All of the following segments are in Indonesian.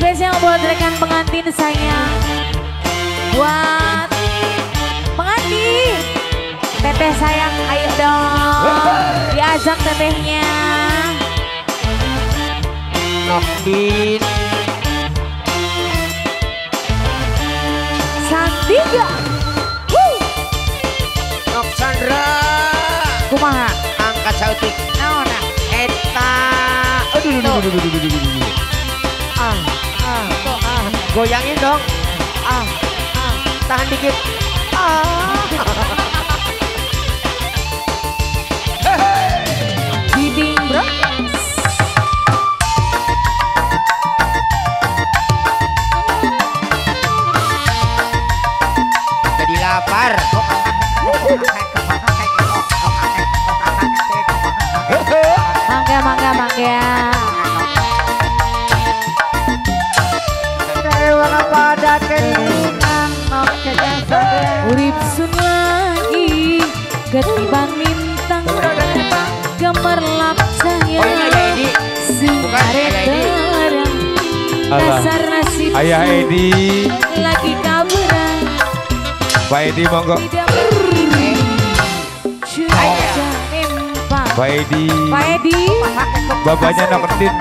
Spesial buat rekan pengantin sayang. Buat pengantin. Teteh sayang, ayo dong. Diajak tetehnya. Nokdin. Santiga. Nok Sandra. Kumaha? Angkat sautik. Naona. Eta. Aduh. Goyangin dong. Tahan dikit. Bibing bro. Jadi lapar. Mangga. Urip sun lagi ketiban lintang gemerlap cahaya singkaret terang dasar nasib Ayah Edi lagi kaburan Pak Edi monggo Pak Edi babanya Nokdin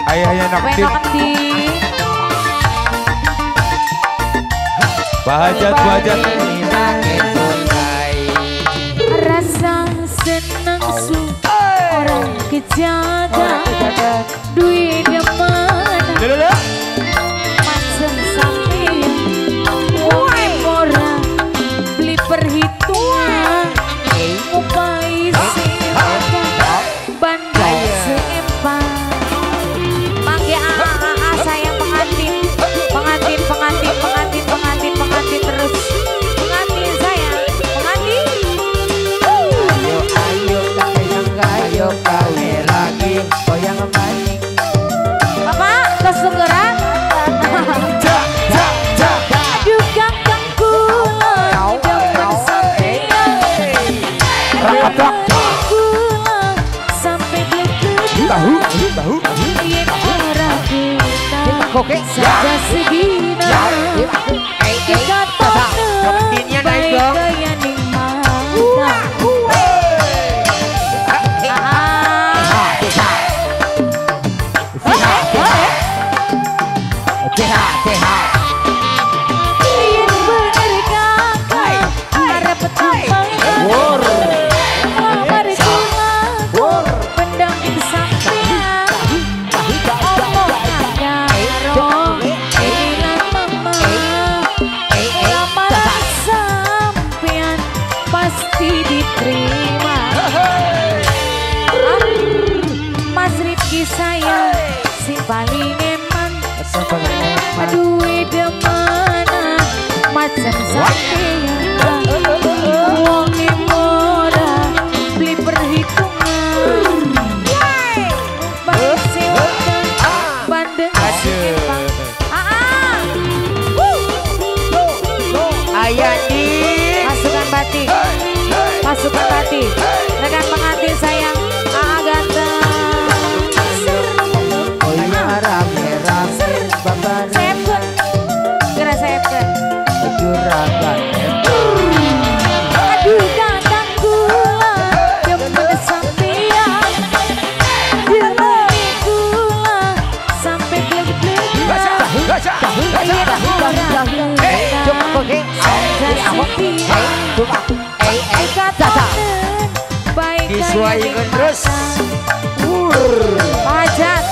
ayahnya Nokdin Pak Hajat rasa senang su orang kejaga duit demana macem sampean woi orang beli perhitungan upai silakan bandai seempat panggil sayang pengantin terus pengantin sayang pengantin ayo kawin lagi goyang maning Bapak kesugeran aduh kakang kula demen sampean kula sampai belum tahu yen ora kita saja segina Nokdinnya naik dong. gaya ning mata yen bener kakak arep tambang lamar kula pendamping sampean omong karo bilang mama lamaran sampean pasti diterima Mas Rifki saya si paling eman duit demana macam sampean wong murah beli perhitungan bang sewakan bandeng sepang Ayah di pasukan batik rekan pengantin sayang ganteng rame babar sepun kira sepun juragan aduh kakak kula demen sampean demen kula sampai blek-blek disuaikan terus Hajat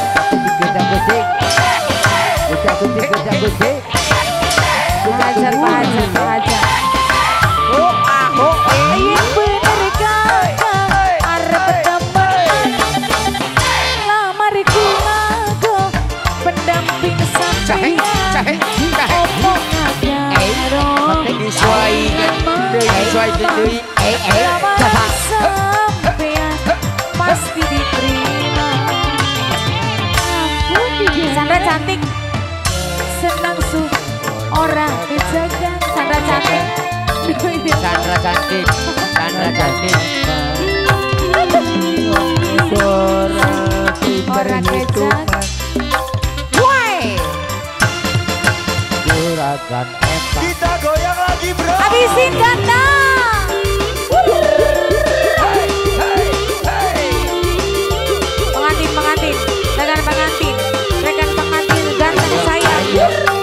Hajat ayo bener kakak arep temen lamar kula pendamping sampean omong karo disuaikan deui lamaran sampean pasti diterima Sandra cantik senang su orang dijaga Sandra cantik orang kejaga dan Eva. Kita goyang lagi bro. Habisin ganda. Pengantin, rekan pengantin ganteng sayang.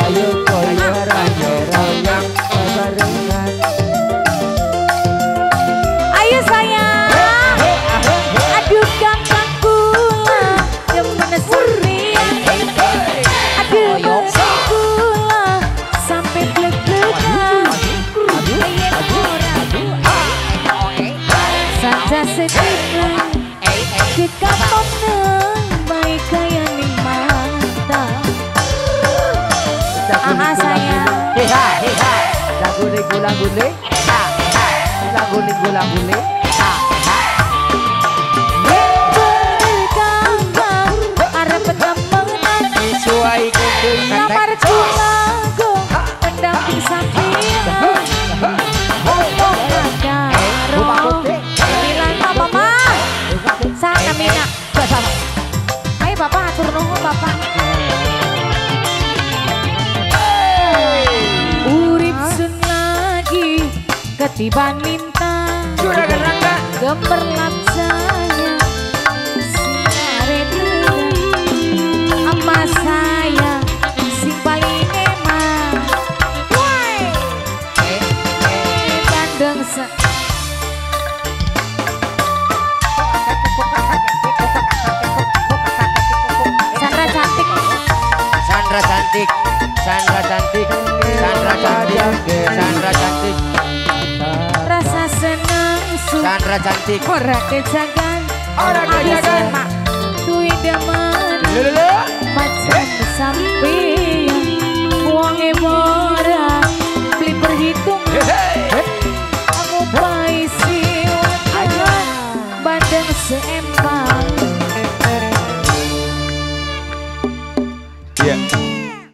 Ayo goyang rame-rame barengan. Ayo sayang. Aduh ganteng kula demen serian. Aduh meneng kula sampai blek-blekan. Saja sedikit dekat meneng baik kaya ning mata. Aha sayang. Heha heha. Lagu-lagu lagu-lagu. Arep temenan Sesuai gendeng lamar lagu pendamping sampingan. Bilang mama sana mina. Ayo bapak atur nuhun bapak. Urip sun lagi ketiban minta. Juragan Rangga. Gemerlap saya sinare diri ama saya sing paling emang. Woi bandeng Sandra cantik. Sandra cantik. Rasa senang Sandra cantik. ora kejagan Ora kejagan. mak duit demen Lele.